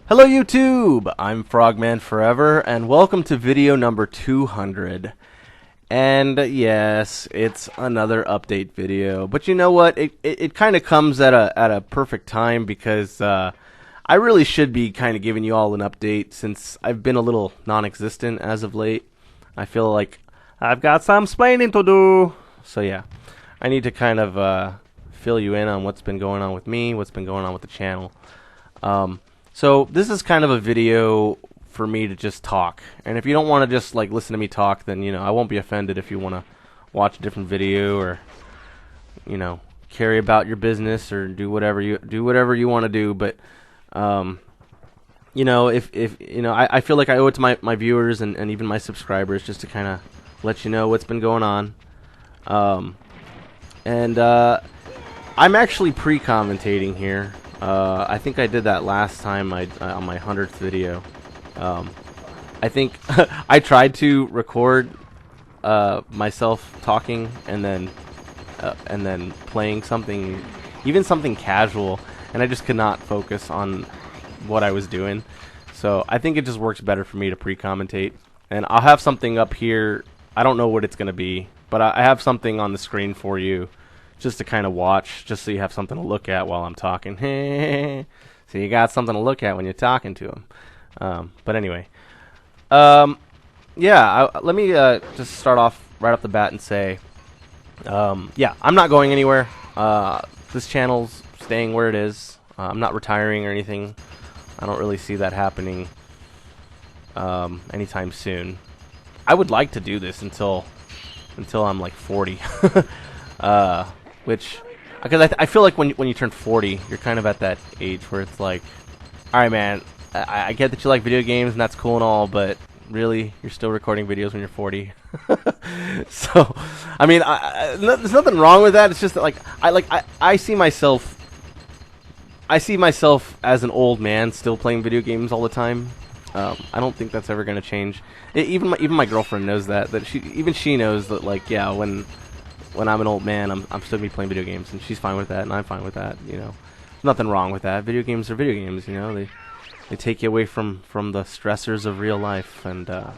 Hello YouTube! I'm Frogman Forever, and welcome to video number 200. And yes, it's another update video. But you know what? It kind of comes at a perfect time because I really should be kind of giving you all an update since I've been a little non-existent as of late. I feel like I've got some splaining to do. So yeah, I need to kind of fill you in on what's been going on with me, what's been going on with the channel. So this is kind of a video for me to just talk. And if you don't want to just like listen to me talk, then I won't be offended if you want to watch a different video or carry about your business or do whatever you want to do. But I feel like I owe it to my viewers and even my subscribers just to kind of let you know what's been going on. I'm actually pre-commentating here. I think I did that last time on my 100th video. I think I tried to record myself talking and then playing something, even something casual, and I just could not focus on what I was doing. So I think it just works better for me to pre-commentate. And I'll have something up here. I don't know what it's going to be, but I have something on the screen for you just to kind of watch, just so you have something to look at while I'm talking. So you got something to look at when you're talking to them. But anyway, let me just start off right off the bat and say, I'm not going anywhere. This channel's staying where it is. I'm not retiring or anything. I don't really see that happening anytime soon. I would like to do this until I'm like 40. Because I feel like when you turn 40, you're kind of at that age where it's like, all right, man, I get that you like video games and that's cool and all, but really, you're still recording videos when you're 40. So, I mean, there's nothing wrong with that. It's just that, like, I see myself as an old man still playing video games all the time. I don't think that's ever going to change. Even my girlfriend knows that she knows that, like, yeah, when I'm an old man, I'm still gonna be playing video games, and she's fine with that, and I'm fine with that. There's nothing wrong with that. Video games are video games. They take you away from the stressors of real life, and they're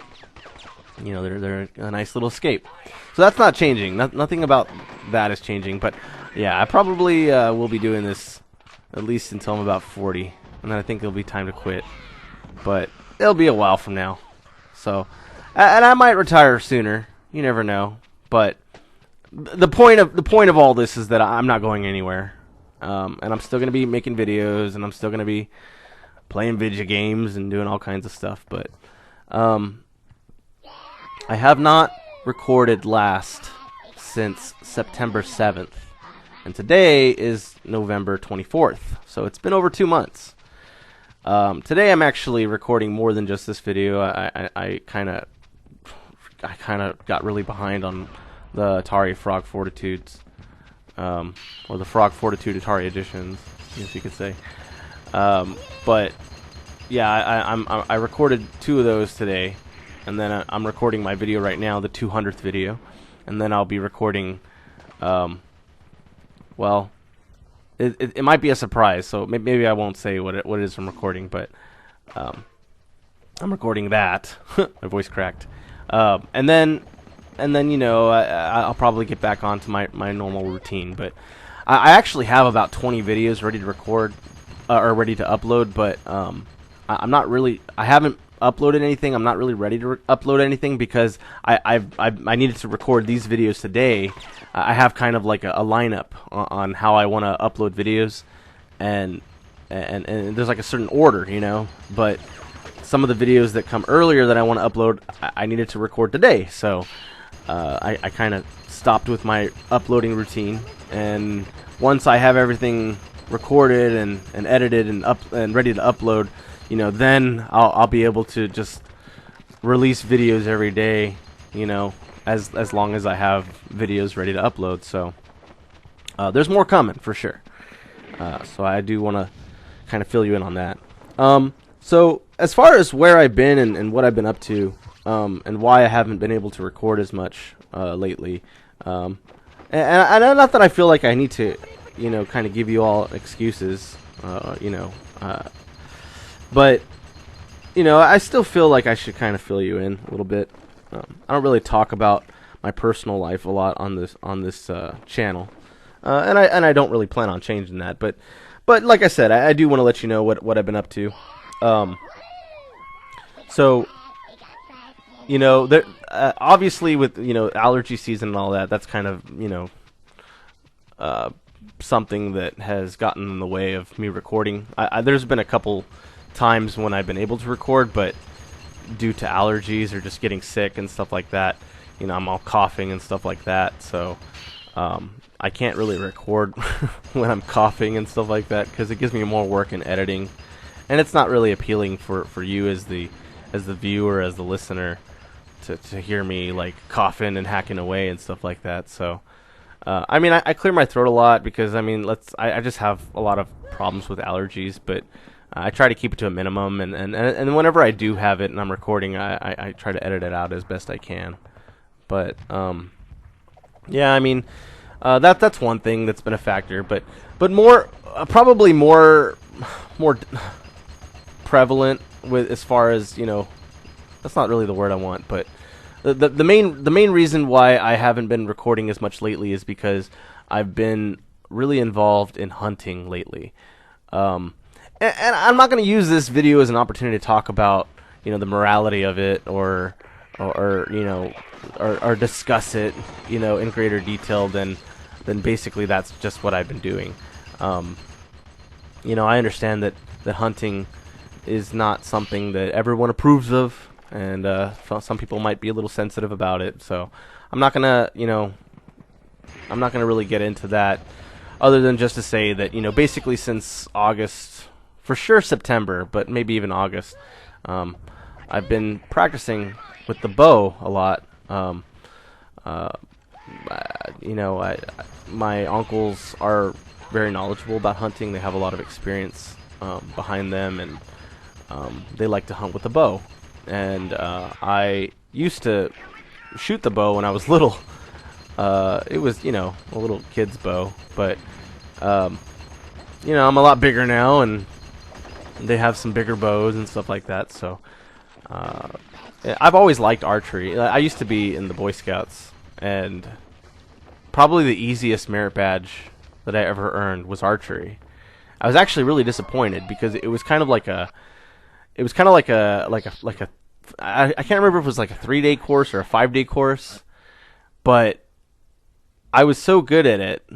a nice little escape. So that's not changing. Nothing about that is changing. But yeah, I probably will be doing this at least until I'm about 40, and then I think it'll be time to quit. But it'll be a while from now. So, and I might retire sooner. You never know. But the point of all this is that I'm not going anywhere, and I'm still going to be making videos, and I'm still going to be playing video games and doing all kinds of stuff. But I have not recorded last since September 7th, and today is November 24th, so it's been over 2 months. Today I'm actually recording more than just this video. I kind of got really behind on the Atari Frog Fortitudes, or the Frog Fortitude Atari editions, I guess you could say. But yeah, I recorded 2 of those today, and then I'm recording my video right now, the 200th video, and then I'll be recording. Well, it might be a surprise, so maybe I won't say what it is I'm recording, but I'm recording that. My voice cracked, and then I'll probably get back onto my normal routine. But I actually have about 20 videos ready to record, or ready to upload. But I'm not really. I haven't uploaded anything. I'm not really ready to upload anything because I needed to record these videos today. I have kind of like a lineup on how I want to upload videos, and there's like a certain order, But some of the videos that come earlier that I want to upload, I needed to record today. So I kind of stopped with my uploading routine, and once I have everything recorded and edited and ready to upload, then I'll be able to just release videos every day, as long as I have videos ready to upload. So there's more coming for sure. So I do want to kind of fill you in on that. So as far as where I've been and what I've been up to, and why I haven't been able to record as much lately, and not that I feel like I need to, kind of give you all excuses, But you know, I still feel like I should kind of fill you in a little bit. I don't really talk about my personal life a lot on this channel, and I don't really plan on changing that. But like I said, I do want to let you know what I've been up to. So you know, there obviously with allergy season and all that, that's kind of something that has gotten in the way of me recording. There's been a couple times when I've been able to record, but due to allergies or just getting sick and stuff like that, I'm all coughing and stuff like that, so I can't really record when I'm coughing and stuff like that, because it gives me more work in editing, and it's not really appealing for you as the viewer, as the listener, to hear me like coughing and hacking away and stuff like that. So I mean, I clear my throat a lot because I just have a lot of problems with allergies, but I try to keep it to a minimum, and whenever I do have it and I'm recording, I try to edit it out as best I can. But yeah, I mean, that's one thing that's been a factor, but more probably more prevalent with, as far as that's not really the word I want, but the main reason why I haven't been recording as much lately is because I've been really involved in hunting lately. And I'm not going to use this video as an opportunity to talk about, the morality of it or discuss it, in greater detail than basically that's just what I've been doing. I understand that hunting is not something that everyone approves of, and some people might be a little sensitive about it. So I'm not gonna really get into that, other than just to say that basically since August. For sure September, but maybe even August, I've been practicing with the bow a lot. My uncles are very knowledgeable about hunting. They have a lot of experience behind them, and they like to hunt with the bow. And I used to shoot the bow when I was little. It was, a little kid's bow, but I'm a lot bigger now, and they have some bigger bows and stuff like that, so I've always liked archery. I used to be in the Boy Scouts, and probably the easiest merit badge that I ever earned was archery. I was actually really disappointed because it was kind of like I can't remember if it was like a 3-day course or a 5-day course, but I was so good at it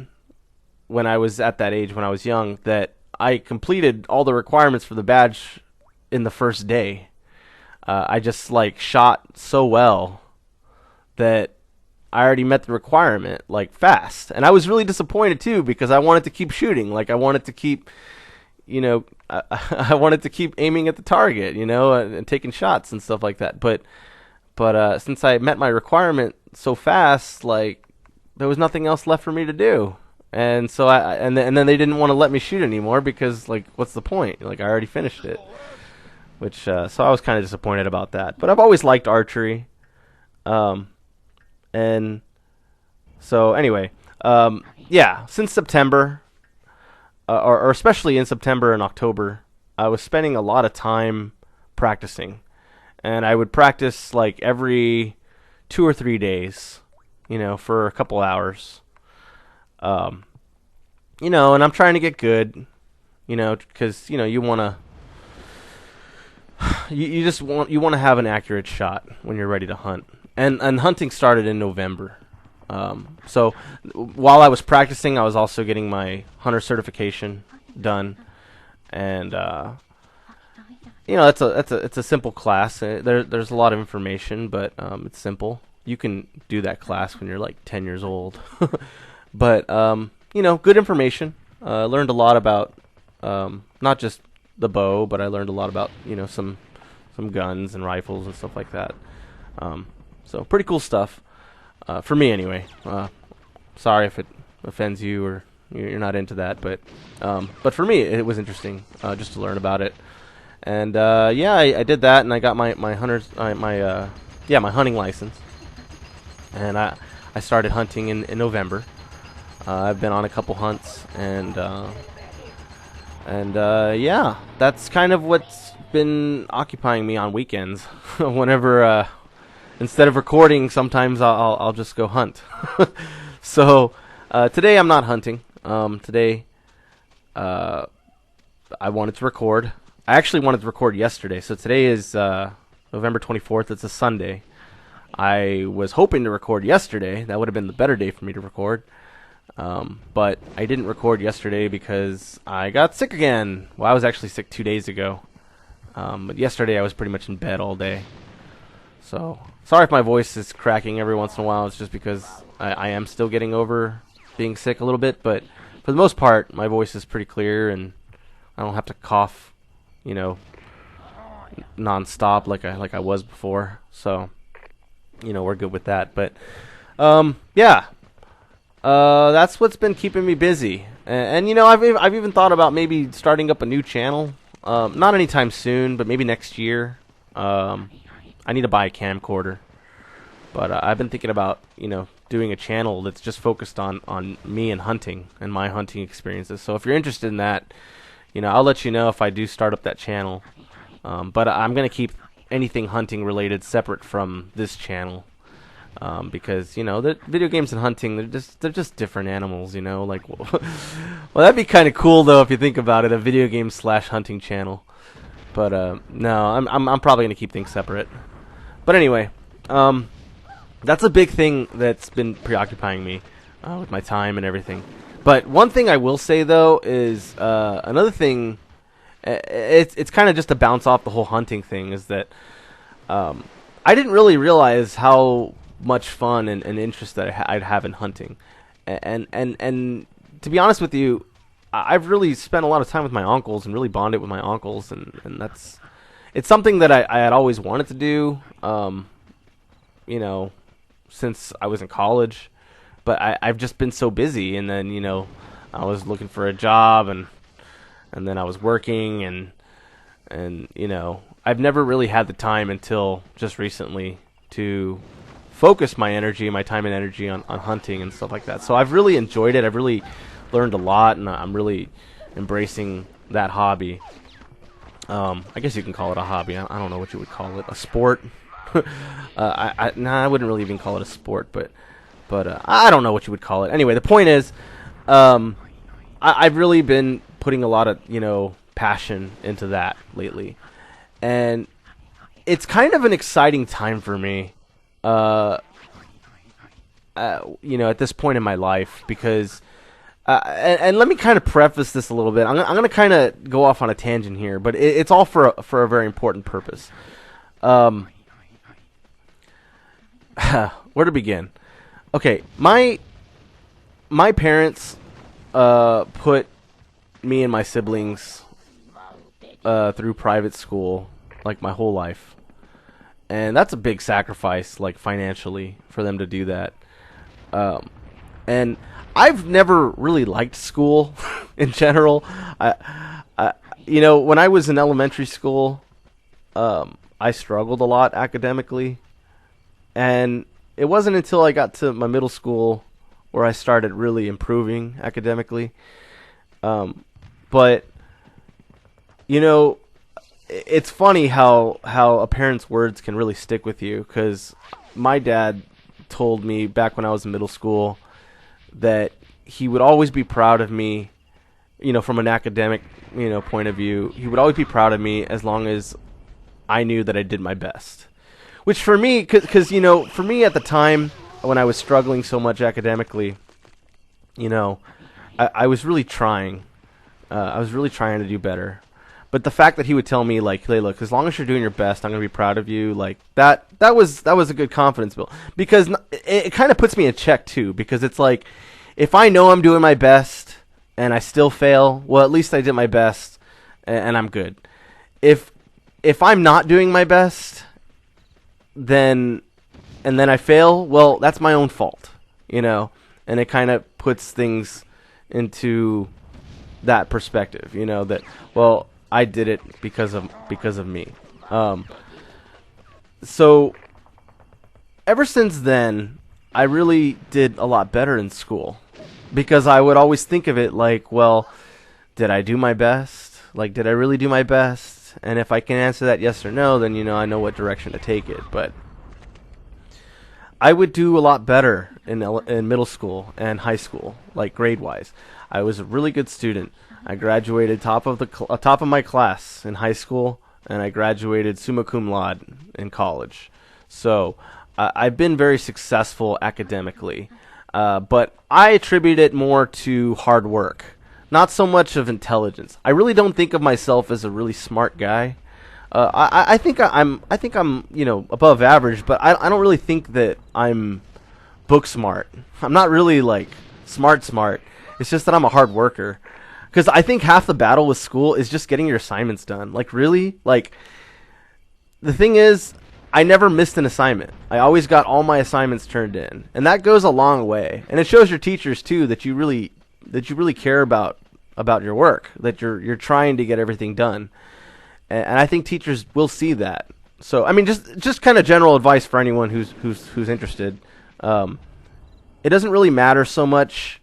when I was at that age, when I was young, that I completed all the requirements for the badge in the first day. I just shot so well that I already met the requirement fast, and I was really disappointed too because I wanted to keep shooting. I wanted to keep, I wanted to keep aiming at the target, and taking shots and stuff like that. But since I met my requirement so fast, there was nothing else left for me to do. And so and then they didn't want to let me shoot anymore because what's the point? I already finished it, which so I was kind of disappointed about that. But I've always liked archery, and so anyway, yeah. Since September, or especially in September and October, I was spending a lot of time practicing, and I would practice every 2 or 3 days, for a couple hours. And I'm trying to get good, because you want to, you just want to have an accurate shot when you're ready to hunt. And hunting started in November. So while I was practicing, I was also getting my hunter certification done, and it's a simple class. There's a lot of information, but it's simple. You can do that class when you're 10 years old. But good information. Learned a lot about not just the bow, but I learned a lot about some guns and rifles and stuff like that. So pretty cool stuff for me anyway. Sorry if it offends you or you're not into that, but for me it was interesting just to learn about it. And yeah, I did that, and I got my hunting license, and I started hunting in November. I've been on a couple hunts, and yeah, that's kind of what's been occupying me on weekends. Whenever instead of recording, sometimes I'll just go hunt. So today I'm not hunting. Today I wanted to record. I actually wanted to record yesterday. So today is November 24th. It's a Sunday. I was hoping to record yesterday. That would have been the better day for me to record. But I didn't record yesterday because I got sick again. Well, I was actually sick 2 days ago. But yesterday I was pretty much in bed all day. So, sorry if my voice is cracking every once in a while. It's just because I am still getting over being sick a little bit. But for the most part, my voice is pretty clear and I don't have to cough, non-stop like I was before. So, we're good with that. But, yeah. That's what's been keeping me busy. And I've even thought about maybe starting up a new channel. Not anytime soon, but maybe next year. I need to buy a camcorder. But I've been thinking about, doing a channel that's just focused on me and hunting and my hunting experiences. So if you're interested in that, I'll let you know if I do start up that channel. But I'm going to keep anything hunting related separate from this channel. Because the video games and hunting, they're just different animals, like well, that'd be kind of cool though if you think about it, a video game / hunting channel. But no, I'm probably gonna keep things separate. But anyway, that's a big thing that's been preoccupying me with my time and everything. But one thing I will say though is another thing. It's kind of just to bounce off the whole hunting thing is that I didn't really realize how much fun and interest that I'd have in hunting, and to be honest with you, I've really spent a lot of time with my uncles and really bonded with my uncles, and it's something that I had always wanted to do, since I was in college, but I've just been so busy, and then I was looking for a job, and then I was working, and I've never really had the time until just recently to focus my time and energy on hunting and stuff like that. So I've really enjoyed it. I've really learned a lot, and I'm really embracing that hobby. I guess you can call it a hobby. I don't know what you would call it. A sport? I wouldn't really even call it a sport, but I don't know what you would call it. Anyway, the point is, I've really been putting a lot of passion into that lately, and it's kind of an exciting time for me. At this point in my life, because and let me kind of preface this a little bit. I'm going to kind of go off on a tangent here, but it's all for a very important purpose. Where to begin? Okay, my parents put me and my siblings through private school like my whole life. And that's a big sacrifice, like financially, for them to do that. And I've never really liked school in general. When I was in elementary school, I struggled a lot academically. And it wasn't until I got to my middle school where I started really improving academically. But it's funny how a parent's words can really stick with you, because my dad told me back when I was in middle school that he would always be proud of me, from an academic, point of view. He would always be proud of me as long as I knew that I did my best. Which for me, because for me at the time when I was struggling so much academically, I was really trying. I was really trying to do better. But the fact that he would tell me, like, hey, look, as long as you're doing your best, I'm going to be proud of you, like, that was a good confidence build. Because it kind of puts me in check, too. Because it's like, if I know I'm doing my best and I still fail, well, at least I did my best and I'm good. If I'm not doing my best, then I fail, well, that's my own fault, And it kind of puts things into that perspective, that, well, I did it because of me. So ever since then, I really did a lot better in school, because I would always think of it like, well, did I do my best? Like, did I really do my best? it. And if I can answer that yes or no, then, I know what direction to take it. But I would do a lot better in middle school and high school, like grade-wise. I was a really good student. I graduated top of my class in high school, and I graduated summa cum laude in college. So I've been very successful academically, but I attribute it more to hard work, not so much of intelligence. I really don't think of myself as a really smart guy. I think I'm above average, but I don't really think that I'm book smart. I'm not really like smart. It's just that I'm a hard worker. Because I think half the battle with school is just getting your assignments done. Like, really? Like, the thing is, I never missed an assignment. I always got all my assignments turned in. And that goes a long way. And it shows your teachers, too, that you really care about your work. That you're trying to get everything done. And I think teachers will see that. So, I mean, just kind of general advice for anyone who's interested. It doesn't really matter so much,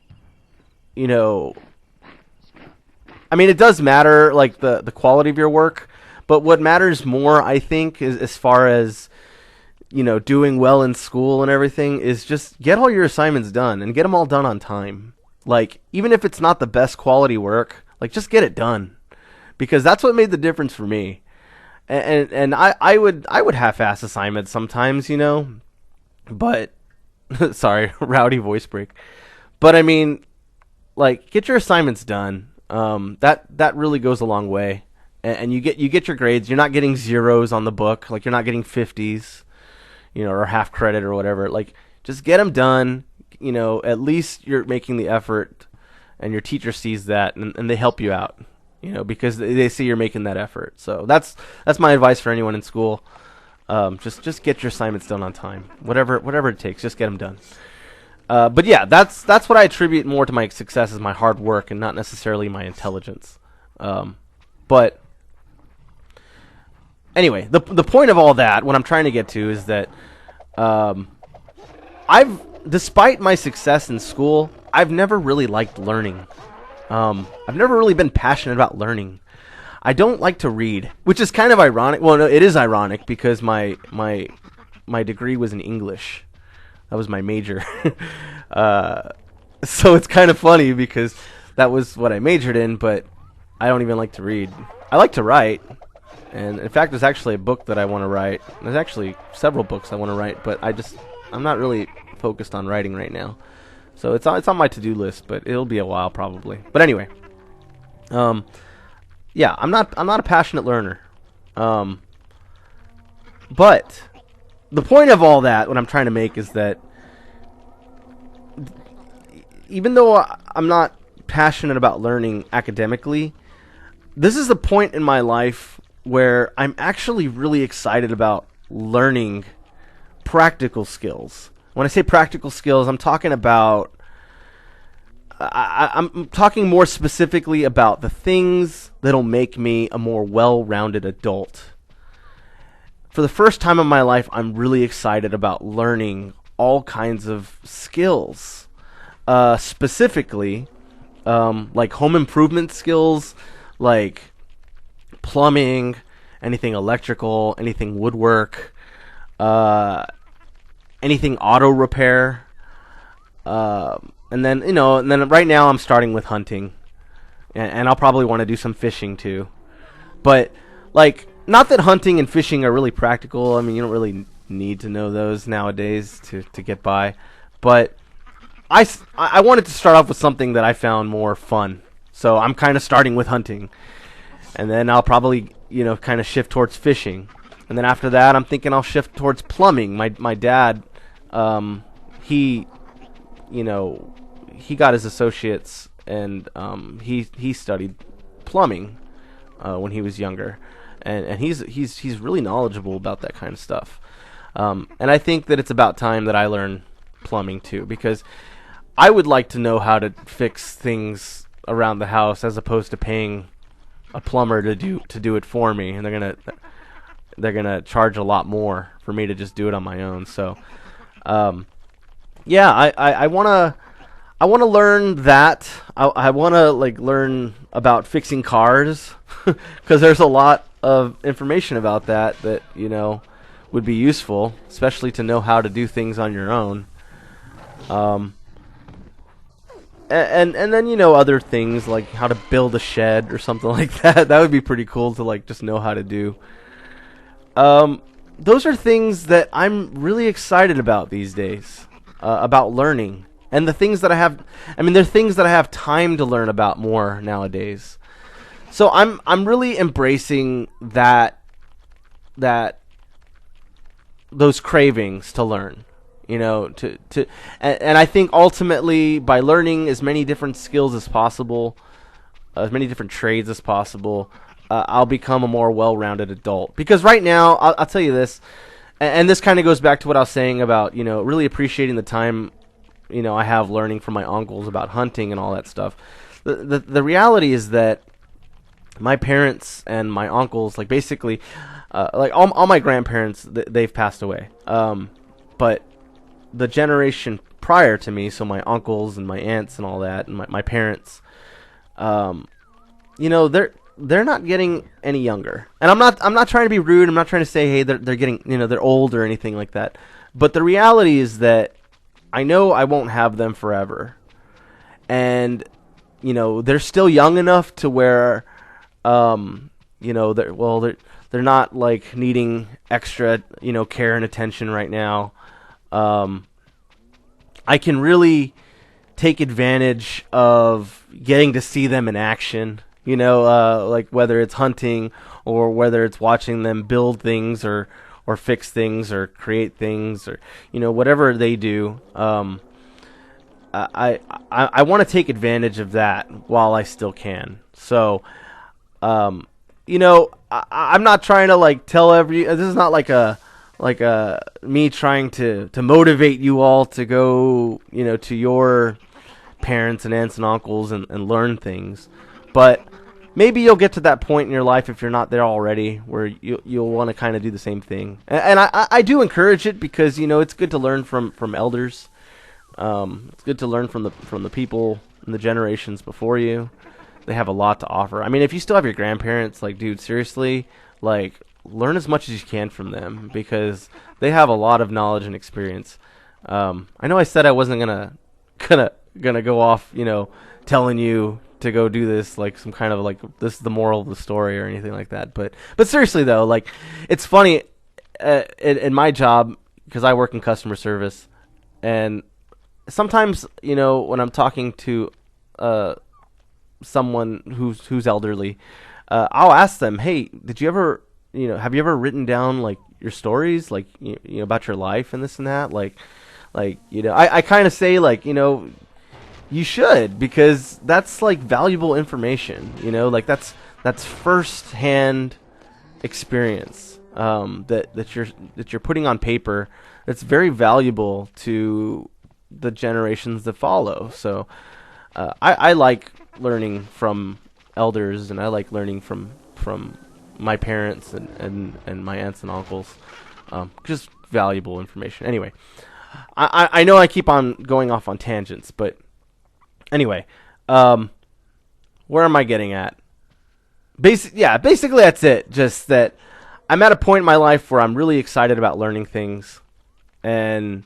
I mean, it does matter, like, the quality of your work, but what matters more, I think, is as far as, doing well in school and everything, is just get all your assignments done and get them all done on time. Like, even if it's not the best quality work, like, just get it done, because that's what made the difference for me. And I would half-ass assignments sometimes, but sorry, rowdy voice break. But I mean, like, get your assignments done. That really goes a long way, and you get your grades. You're not getting zeros on the book, like you're not getting 50s, or half credit or whatever. Like, just get them done. At least you're making the effort, and your teacher sees that, and they help you out, because they see you're making that effort. So that's my advice for anyone in school. Just get your assignments done on time, whatever it takes. Just get them done. But yeah, that's what I attribute more to my success is my hard work and not necessarily my intelligence. But anyway, the point of all that, what I'm trying to get to is that despite my success in school, I've never really liked learning. I've never really been passionate about learning. I don't like to read, which is kind of ironic. Well, no, it is ironic because my degree was in English. That was my major. So it's kind of funny because that was what I majored in, but I don't even like to read. I like to write. And in fact, there's actually a book that I want to write. There's actually several books I want to write, but I'm not really focused on writing right now. So it's on my to-do list, but it'll be a while probably. But anyway, yeah, I'm not a passionate learner. But the point of all that, what I'm trying to make is that even though I'm not passionate about learning academically, this is the point in my life where I'm actually really excited about learning practical skills. When I say practical skills, I'm talking about I'm talking more specifically about the things that'll make me a more well-rounded adult. For the first time in my life, I'm really excited about learning all kinds of skills. Specifically, like home improvement skills, like plumbing, anything electrical, anything woodwork, anything auto repair. And then right now I'm starting with hunting, and I'll probably want to do some fishing too. But like, not that hunting and fishing are really practical. I mean, you don't really need to know those nowadays to get by. But I wanted to start off with something that I found more fun. So I'm kind of starting with hunting, and then I'll probably kind of shift towards fishing, and then after that I'm thinking I'll shift towards plumbing. My dad, he got his associates, and he studied plumbing when he was younger, and he's really knowledgeable about that kind of stuff. And I think that it's about time that I learn plumbing too, because I would like to know how to fix things around the house as opposed to paying a plumber to do it for me, and they're gonna charge a lot more for me to just do it on my own. So yeah, I wanna learn that. I wanna learn about fixing cars because there's a lot of information about that would be useful, especially to know how to do things on your own. And then other things like how to build a shed or something like that. That would be pretty cool to just know how to do. Those are things that I'm really excited about these days, about learning, and the things that I have. I mean, they're things that I have time to learn about more nowadays. So I'm really embracing those cravings to learn. And I think ultimately by learning as many different skills as possible, as many different trades as possible, I'll become a more well-rounded adult. Because right now, I'll tell you this, and this kind of goes back to what I was saying about, really appreciating the time, I have learning from my uncles about hunting and all that stuff. The reality is that my parents and my uncles, basically, all my grandparents, they've passed away. But the generation prior to me, so my uncles and my aunts and all that, and my parents, they're not getting any younger. And I'm not trying to be rude. I'm not trying to say, hey, they're getting, they're old or anything like that. But the reality is that I know I won't have them forever. And, they're still young enough to where, they're not needing extra, care and attention right now. I can really take advantage of getting to see them in action, whether it's hunting or whether it's watching them build things or fix things or create things or, whatever they do. I want to take advantage of that while I still can. So, I'm not trying to tell this is not me trying to motivate you all to go, to your parents and aunts and uncles and learn things. But maybe you'll get to that point in your life, if you're not there already, where you'll want to kind of do the same thing. And I do encourage it because, it's good to learn from elders. It's good to learn from the people in the generations before you. They have a lot to offer. I mean, if you still have your grandparents, dude, seriously, learn as much as you can from them because they have a lot of knowledge and experience. I know I said I wasn't gonna go off, telling you to go do this some kind of this is the moral of the story or anything like that. But seriously though, it's funny in my job because I work in customer service, and sometimes when I'm talking to someone who's elderly, I'll ask them, hey, did you ever have you ever written down your stories about your life and this and that? I kind of say you should, because that's valuable information. That's first hand experience that you're putting on paper. That's very valuable to the generations that follow. So I like learning from elders, and I like learning from my parents and my aunts and uncles. Just valuable information. Anyway, I know I keep on going off on tangents, but anyway, where am I getting at? Basically that's it. Just that I'm at a point in my life where I'm really excited about learning things, and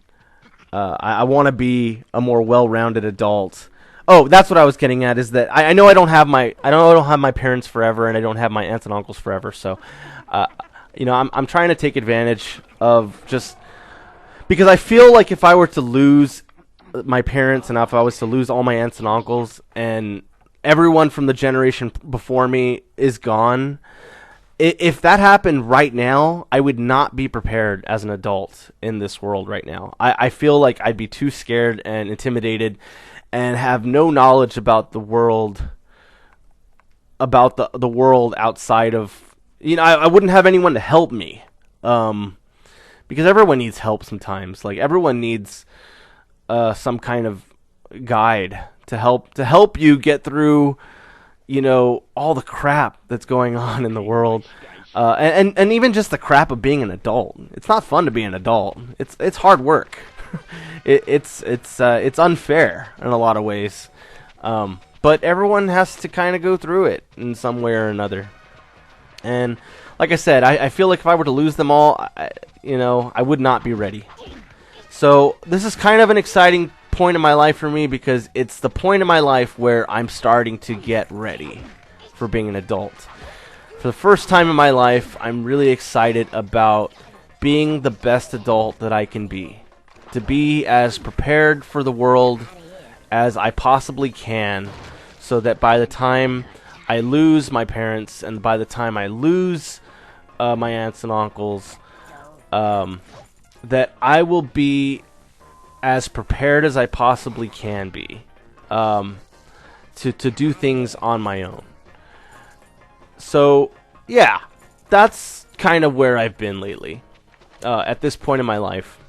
I want to be a more well-rounded adult. Oh, that's what I was getting at, is that I know I don't have my parents forever, and I don't have my aunts and uncles forever. So, I'm trying to take advantage of, just because I feel like if I were to lose my parents, and if I was to lose all my aunts and uncles, and everyone from the generation before me is gone, if that happened right now, I would not be prepared as an adult in this world right now. I feel like I'd be too scared and intimidated, and have no knowledge about the world, the world outside of, I wouldn't have anyone to help me, because everyone needs help sometimes. Everyone needs some kind of guide to help you get through, all the crap that's going on in the world, and even just the crap of being an adult. It's not fun to be an adult. It's hard work. It's unfair in a lot of ways, but everyone has to kind of go through it in some way or another. And like I said, I feel like if I were to lose them all, I would not be ready. So this is kind of an exciting point in my life for me, because it's the point in my life where I'm starting to get ready for being an adult. For the first time in my life, I'm really excited about being the best adult that I can be. To be as prepared for the world as I possibly can, so that by the time I lose my parents and by the time I lose my aunts and uncles, that I will be as prepared as I possibly can be to do things on my own. So, yeah, that's kind of where I've been lately at this point in my life.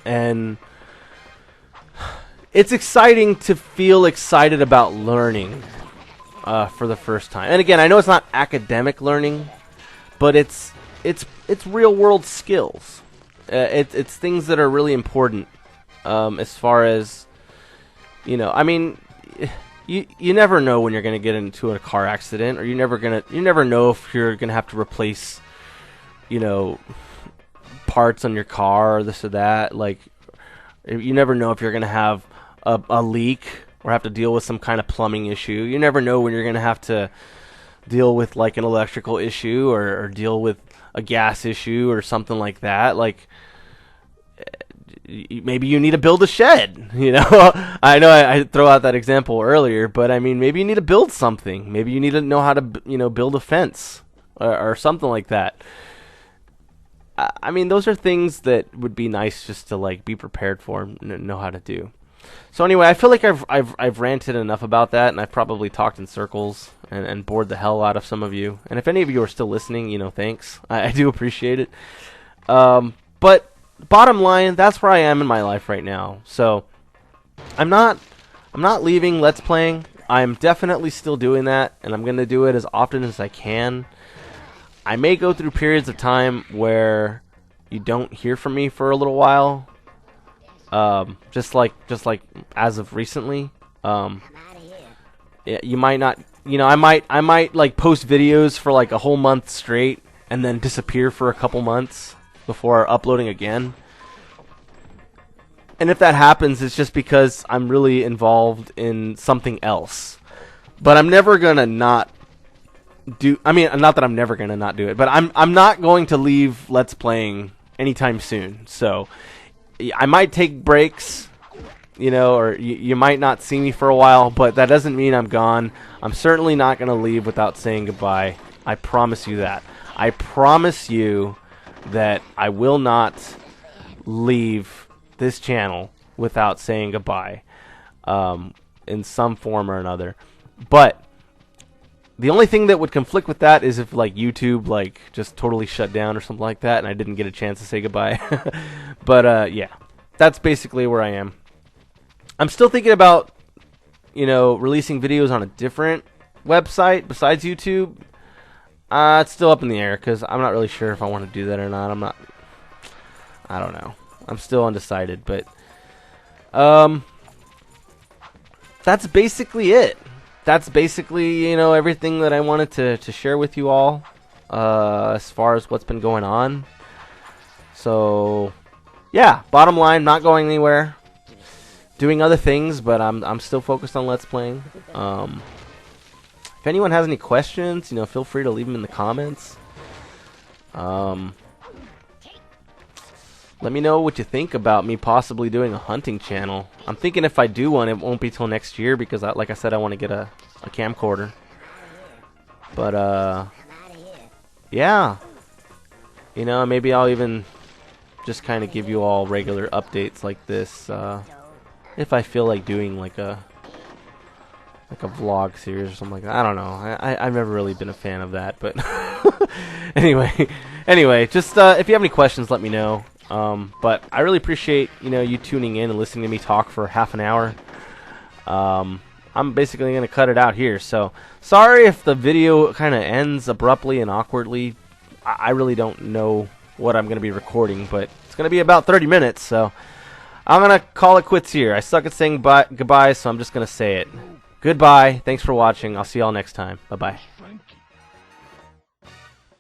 And it's exciting to feel excited about learning for the first time. And again, I know it's not academic learning, but it's real world skills. It's things that are really important as far as, I mean, you never know when you're going to get into a car accident, or you never know if you're going to have to replace, parts on your car or this or that. Like, you never know if you're going to have a leak or have to deal with some kind of plumbing issue. You never know when you're going to have to deal with like an electrical issue or deal with a gas issue or something like that. Like, maybe you need to build a shed, I know I throw out that example earlier, but I mean, maybe you need to build something. Maybe you need to know how to, build a fence or something like that. I mean, those are things that would be nice just to like be prepared for and know how to do. So anyway, I feel like I've ranted enough about that, and I've probably talked in circles and bored the hell out of some of you. And if any of you are still listening, thanks. I do appreciate it. But bottom line, that's where I am in my life right now. So I'm not leaving Let's Playing. I'm definitely still doing that, and I'm going to do it as often as I can. I may go through periods of time where you don't hear from me for a little while. Just like as of recently. Yeah, you might not, I might like post videos for like a whole month straight and then disappear for a couple months before uploading again. And if that happens, it's just because I'm really involved in something else. But I'm never gonna not do. I mean, not that I'm never gonna not do it, but I'm not going to leave Let's Playing anytime soon. So I might take breaks, or you might not see me for a while, but that doesn't mean I'm gone. I'm certainly not gonna leave without saying goodbye. I promise you that. I promise you that I will not leave this channel without saying goodbye in some form or another. But the only thing that would conflict with that is if like YouTube like just totally shut down or something like that and I didn't get a chance to say goodbye. But yeah, that's basically where I am. I'm still thinking about releasing videos on a different website besides YouTube. It's still up in the air because I'm not really sure if I want to do that or not. I don't know. I'm still undecided, but that's basically it. That's basically, everything that I wanted to share with you all as far as what's been going on. So, yeah, bottom line, not going anywhere. Doing other things, but I'm still focused on Let's Playing. If anyone has any questions, feel free to leave them in the comments. Let me know what you think about me possibly doing a hunting channel. I'm thinking if I do one, it won't be till next year because, like I said, I want to get a camcorder. But, yeah. Maybe I'll even just kind of give you all regular updates like this if I feel like doing like a vlog series or something like that. I don't know. I've never really been a fan of that, but anyway, just if you have any questions, let me know. But I really appreciate you tuning in and listening to me talk for half an hour. I'm basically going to cut it out here, so sorry if the video kind of ends abruptly and awkwardly. I really don't know what I'm going to be recording, but it's going to be about 30 minutes, so I'm going to call it quits here. I suck at saying goodbye, so I'm just going to say it. Goodbye. Thanks for watching. I'll see y'all next time. Bye-bye.